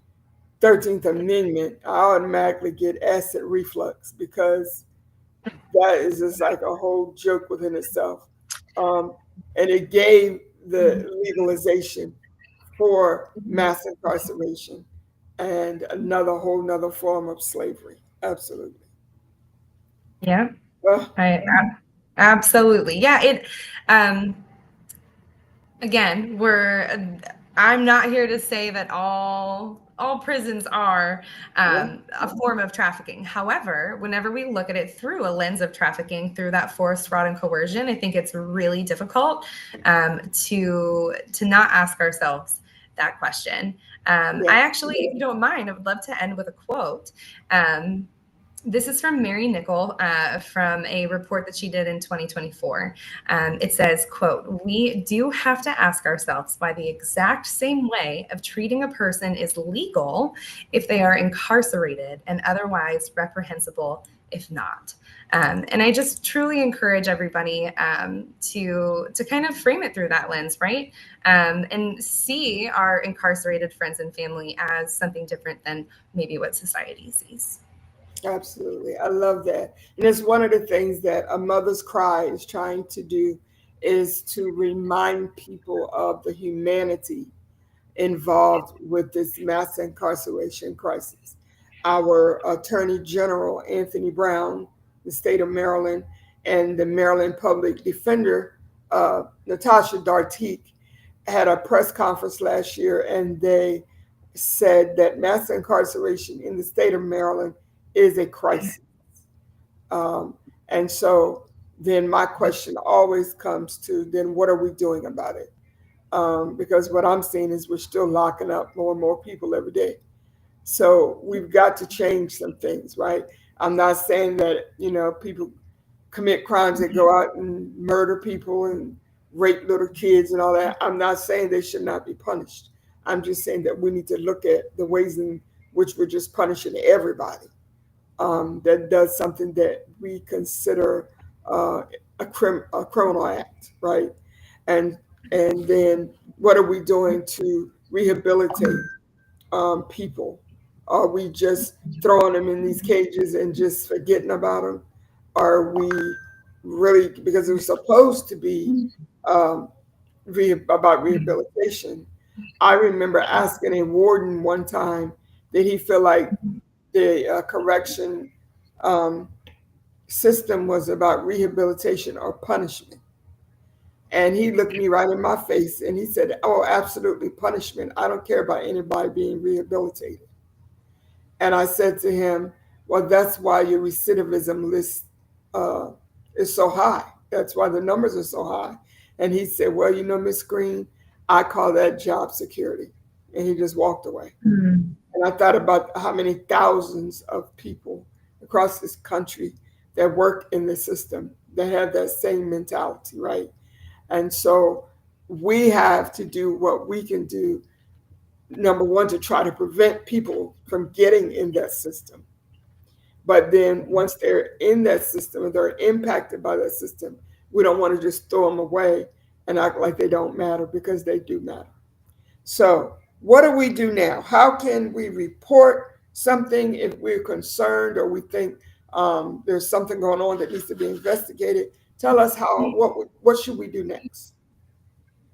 13th Amendment, I automatically get acid reflux because that is just like a whole joke within itself. Um, and it gave the legalization for mass incarceration and another whole nother form of slavery. Absolutely. Yeah. Uh, I absolutely. Yeah, it um again, I'm not here to say that all prisons are yeah, a form of trafficking. However, whenever we look at it through a lens of trafficking, through that forced fraud and coercion, I think it's really difficult to not ask ourselves that question. yeah. I actually, if you don't mind, I would love to end with a quote. Um, this is from Mary Nickel from a report that she did in 2024. It says, quote, "We do have to ask ourselves why the exact same way of treating a person is legal if they are incarcerated and otherwise reprehensible if not." And I just truly encourage everybody to kind of frame it through that lens, right? And see our incarcerated friends and family as something different than maybe what society sees. Absolutely. I love that. And it's one of the things that A Mother's Cry is trying to do is to remind people of the humanity involved with this mass incarceration crisis. Our Attorney General, Anthony Brown, the state of Maryland, and the Maryland Public Defender, Natasha Dartique, had a press conference last year, and they said that mass incarceration in the state of Maryland is a crisis. Um, and so then my question always comes to then what are we doing about it? Because what I'm seeing is we're still locking up more and more people every day. So we've got to change some things, right? I'm not saying that, people commit crimes that go out and murder people and rape little kids and all that. I'm not saying they should not be punished. I'm just saying that we need to look at the ways in which we're just punishing everybody that does something that we consider uh, a criminal act, right? And and then what are we doing to rehabilitate people? Are we just throwing them in these cages and just forgetting about them? Are we really, because it was supposed to be um, about rehabilitation? I remember asking a warden one time, did he feel like the correction um, system was about rehabilitation or punishment? And he looked me right in my face and he said, "Oh, absolutely punishment. I don't care about anybody being rehabilitated." And I said to him, "Well, that's why your recidivism list uh, is so high. That's why the numbers are so high." And he said, "Well, Miss Green, I call that job security." And he just walked away. Mm. And I thought about how many thousands of people across this country that work in the system that have that same mentality, right? And so we have to do what we can do, number one, to try to prevent people from getting in that system. But then once they're in that system and they're impacted by that system, we don't want to just throw them away and act like they don't matter because they do matter. So, what do we do now? How can we report something if we're concerned or we think there's something going on that needs to be investigated? Tell us what should we do next?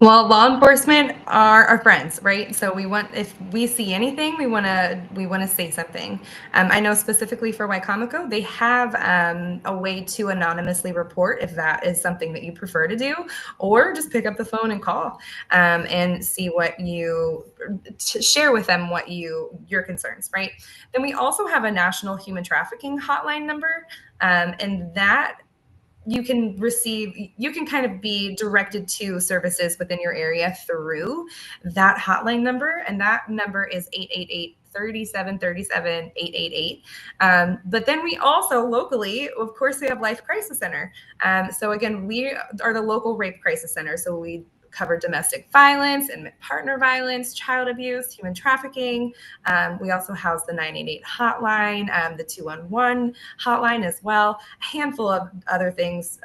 Well, law enforcement are our friends, right? So we want, if we see anything, we want to say something. I know specifically for Wycomico, they have a way to anonymously report if that is something that you prefer to do, or just pick up the phone and call and see what share with them your concerns, right? Then we also have a national human trafficking hotline number, and that you can kind of be directed to services within your area through that hotline number, and that number is 888 3737 888. But then we also locally, of course, we have Life Crisis Center. So again, we are the local rape crisis center, so we cover domestic violence and partner violence, child abuse, human trafficking. We also house the 988 hotline, the 211 hotline as well, a handful of other things.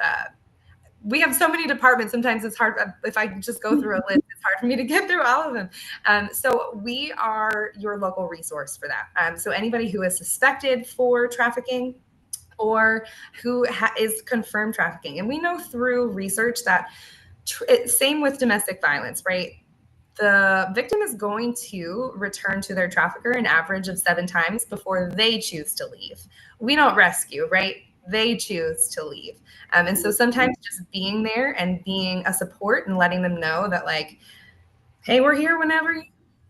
We have so many departments. Sometimes it's hard if I just go through a list. It's hard for me to get through all of them. So we are your local resource for that. So anybody who is suspected for trafficking or who is confirmed trafficking, and we know through research that same with domestic violence, right? The victim is going to return to their trafficker an average of 7 times before they choose to leave. We don't rescue, right? they choose to leave. And so sometimes just being there and being a support and letting them know that, like, hey, we're here whenever you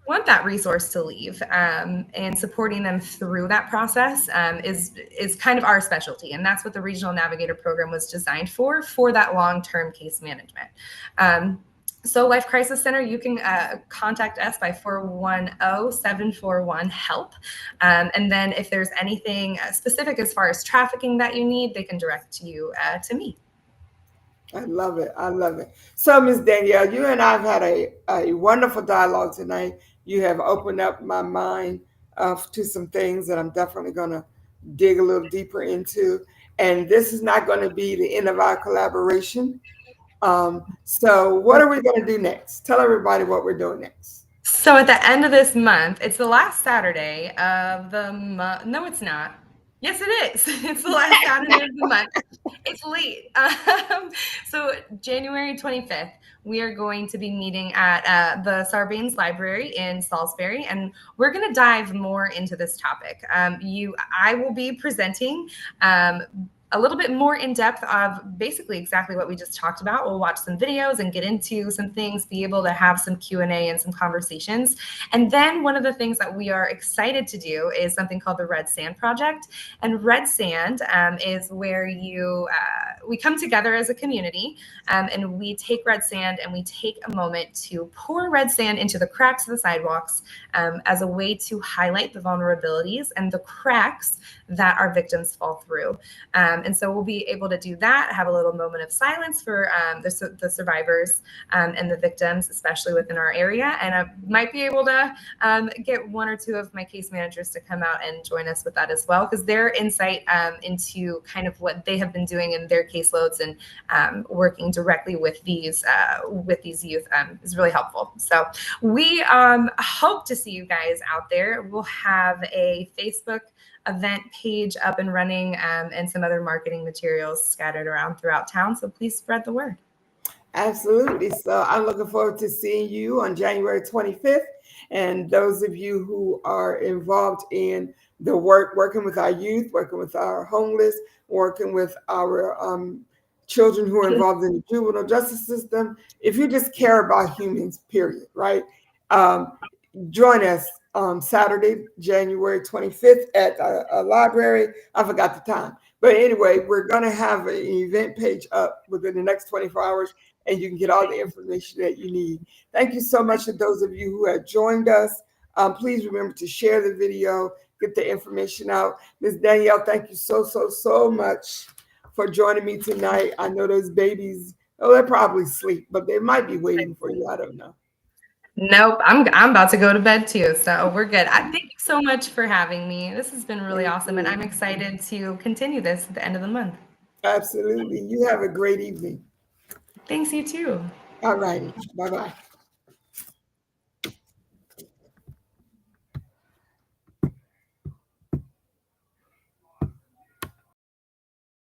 want that resource to leave, and supporting them through that process is kind of our specialty, and that's what the Regional Navigator Program was designed for that long-term case management. So Life Crisis Center, you can contact us by 410-741-HELP. And then if there's anything specific as far as trafficking that you need, they can direct you to me. I love it. I love it. So, Miss Danielle, you and I have had a wonderful dialogue tonight. You have opened up my mind to some things that I'm definitely going to dig a little deeper into. And this is not going to be the end of our collaboration. So, what are we going to do next? Tell everybody what we're doing next. So at the end of this month, it's the last Saturday of the month. No, it's not. Yes, it is. It's the last Saturday of the month. It's late. So January 25th, we are going to be meeting at the Sarbanes Library in Salisbury, and we're going to dive more into this topic. I will be presenting a little bit more in depth of basically exactly what we just talked about. We'll watch some videos and get into some things, be able to have some Q&A and some conversations. And then one of the things that we are excited to do is something called the Red Sand Project. And Red Sand is where we come together as a community, and we take red sand and we take a moment to pour red sand into the cracks of the sidewalks as a way to highlight the vulnerabilities and the cracks that our victims fall through. And so we'll be able to do that, have a little moment of silence for the survivors and the victims, especially within our area. And I might be able to get one or two of my case managers to come out and join us with that as well, because their insight into kind of what they have been doing in their caseloads and working directly with these youth is really helpful. So we hope to see you guys out there. We'll have a Facebook event page up and running, and some other marketing materials scattered around throughout town. So please spread the word. Absolutely. So I'm looking forward to seeing you on January 25th. And those of you who are involved in the working with our youth, working with our homeless, working with our children who are involved in the juvenile justice system, if you just care about humans, period, right? Join us Saturday, January 25th at a library. I forgot the time. But anyway, we're going to have an event page up within the next 24 hours, and you can get all the information that you need. Thank you so much to those of you who have joined us. Please remember to share the video, get the information out. Ms. Danielle, thank you so much for joining me tonight. I know those babies, they're probably asleep, but they might be waiting for you. I don't know. Nope, I'm about to go to bed too, so we're good. Thank you so much for having me. This has been really awesome, and I'm excited to continue this at the end of the month. Absolutely. You have a great evening. Thanks, you too. All righty. Bye-bye.